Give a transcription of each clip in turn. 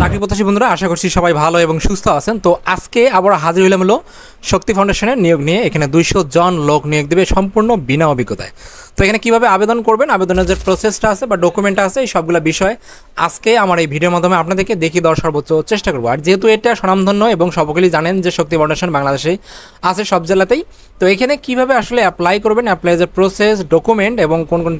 চাকরি প্রত্যাশী বন্ধুরা আশা করছি সবাই ভালো এবং সুস্থ আছেন। তো আজকে আবার হাজির হইলাম হলো শক্তি ফাউন্ডেশনের নিয়োগ নিয়ে। এখানে 200 জন লোক নিয়োগ দেবে সম্পূর্ণ বিনা অভিজ্ঞতায়। তো এখানে কিভাবে আবেদন করবেন, আবেদনের যে প্রসেসটা আছে বা ডকুমেন্ট আছে, এই সবগুলো বিষয় আজকে আমার এই ভিডিওর মাধ্যমে আপনাদেরকে দেখিয়ে দেওয়ার সর্বোচ্চ চেষ্টা করবো। আর যেহেতু এটা স্বনামধন্য এবং সকলেই জানেন যে শক্তি ফাউন্ডেশন বাংলাদেশে আছে সব জেলাতেই, তো এখানে কিভাবে আসলে অ্যাপ্লাই করবেন, অ্যাপ্লাইয়ের প্রসেস, ডকুমেন্ট এবং কোন কোন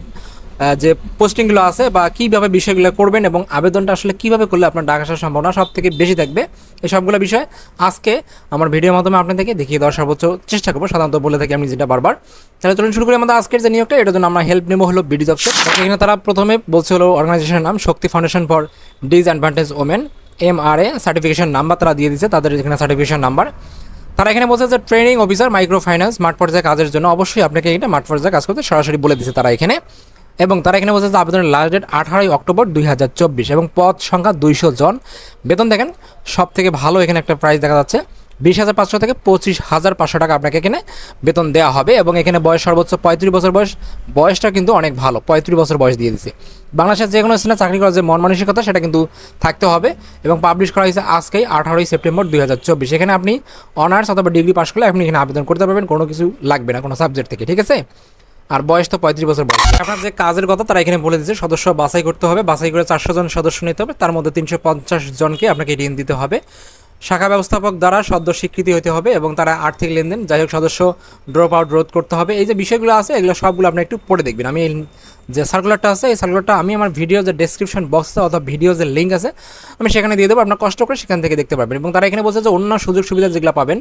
যে পোস্টিংগুলো আছে বা কীভাবে বিষয়গুলো করবেন এবং আবেদনটা আসলে কীভাবে করলে আপনার ডাক আসার সম্ভাবনা সব থেকে বেশি থাকবে, এই সবগুলো বিষয় আজকে আমার ভিডিওর মাধ্যমে আপনাদেরকে দেখিয়ে দেওয়ার সর্বোচ্চ চেষ্টা করবো। সাধারণত বলে থাকি আমি যেটা বারবার। তাহলে চলুন শুরু করি আমাদের আজকের যে নিয়োগটা, এটার জন্য আমরা হেল্প নেবো হলো বিডি জবসে। এখানে তারা প্রথমে বলছে হলো অর্গানাইজেশনের নাম Shakti foundation for disadvantage women, MRA certification number তারা দিয়ে দিচ্ছে, তাদের এখানে সার্টিফিকেশন নাম্বার। তারা এখানে বলছে যে ট্রেনিং অফিসার মাইক্রো ফাইন্যান্স মাঠ পর্যায়ে কাজের জন্য অবশ্যই আপনাকে এটা মাঠ পর্যায়ে কাজ করতে সরাসরি বলে দিচ্ছে তারা এখানে। এবং তারা এখানে বলছে যে আবেদনের লাস্ট ডেট 18 অক্টোবর 2024 এবং পদ সংখ্যা 200 জন। বেতন দেখেন সব থেকে ভালো এখানে একটা প্রাইস দেখা যাচ্ছে 20,500 থেকে 25,500 টাকা আপনাকে এখানে বেতন দেওয়া হবে। এবং এখানে বয়স সর্বোচ্চ 35 বছর বয়স, বয়সটা কিন্তু অনেক ভালো, 35 বছর বয়স দিয়ে দিচ্ছে। বাংলাদেশের যে কোনো স্থানে চাকরি করার যে মন মানসিকতা সেটা কিন্তু থাকতে হবে। এবং পাবলিশ করা হয়েছে আজকেই 18 সেপ্টেম্বর 2024। এখানে আপনি অনার্স অথবা ডিগ্রি পাস করলে আপনি এখানে আবেদন করতে পারবেন, কোনো কিছু লাগবে না কোনো সাবজেক্ট থেকে, ঠিক আছে। আর বয়স তো 35 বছর বয়স। আপনার যে কাজের কথা তারা এখানে বলে দিচ্ছে, সদস্য বাছাই করতে হবে, বাছাই করে 400 জন সদস্য নিতে হবে, তার মধ্যে 350 জনকে আপনাকে ঋণ দিতে হবে। শাখা ব্যবস্থাপক দ্বারা সদ্য স্বীকৃতি হতে হবে এবং তারা আর্থিক লেনদেন, যাই হোক সদস্য ড্রপ আউট রোধ করতে হবে। এই যে বিষয়গুলো আছে এগুলো সবগুলো আপনি একটু পড়ে দেখবেন। আমি যে সার্কুলারটা আছে এই সার্কুলারটা আমি আমার ভিডিও যে ডেসক্রিপশন বক্সে অথবা ভিডিও যে লিঙ্ক আছে আমি সেখানে দিয়ে দেবো, আপনার কষ্ট করে সেখান থেকে দেখতে পারবেন। এবং তারা এখানে বলছে যে অন্য সুযোগ সুবিধা যেগুলো পাবেন,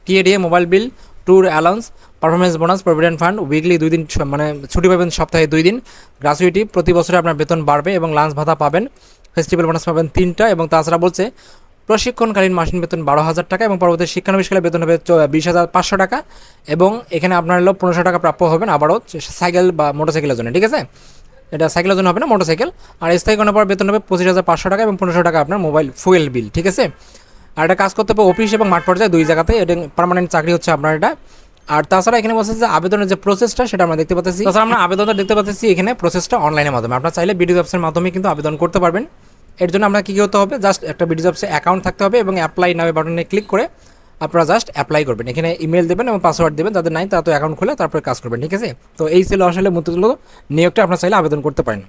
TADA, mobile bill, tour allowance, performance bonus, provident fund, weekly 2 দিন মানে ছুটি পাবেন, সপ্তাহে 2 দিন, গ্র্যাচুইটি, প্রতি বছরে আপনার বেতন বাড়বে এবং লাঞ্চ ভাতা পাবেন, ফেস্টিভ্যাল বোনাস পাবেন 3টা। এবং তাছাড়া বলছে প্রশিক্ষণকালীন মাসিক বেতন 12,000 টাকা এবং পরবর্তী শিক্ষানবিশকালে বেতন হবে 20,500 টাকা। এবং এখানে আপনার হলো 1500 টাকা প্রাপ্য হবেন আবারও সাইকেল বা মোটরসাইকেলের জন্য, ঠিক আছে। এটা সাইকেলের জন্য হবে না, মোটরসাইকেল। আর স্থায়ীকরণের পর বেতন হবে 25,500 টাকা এবং 1500 টাকা আপনার মোবাইল ফুয়েল বিল, ঠিক আছে। আর এটা কাজ করতে হবে অফিস এবং মাঠ পর্যায়ে 2 জায়গাতে, এটা পার্মানেন্ট চাকরি হচ্ছে আপনার এটা। আর তাছাড়া এখানে বলছে যে আবেদনের যে প্রসেসটা সেটা আমরা দেখতে পাচ্ছি। তাছাড়া আমরা আবেদনটা দেখতে পাচ্ছি এখানে প্রসেসটা অনলাইনের মাধ্যমে, আপনারা চাইলে বিডি জবসের মাধ্যমে কিন্তু আবেদন করতে পারবেন। এর জন্য আমরা কী করতে হবে, জাস্ট একটা বিডি জবসে অ্যাকাউন্ট থাকতে হবে এবং অ্যাপ্লাই নামে বাটনে ক্লিক করে আপনারা জাস্ট অ্যাপ্লাই করবেন। এখানে ইমেল দেবেন এবং পাসওয়ার্ড দেবেন, যাদের নাই তারা তো অ্যাকাউন্ট খুলে তারপরে কাজ করবেন, ঠিক আছে। তো এই ছিল আসলে মূলত নিয়োগটা, আপনারা চাইলে আবেদন করতে পারেন।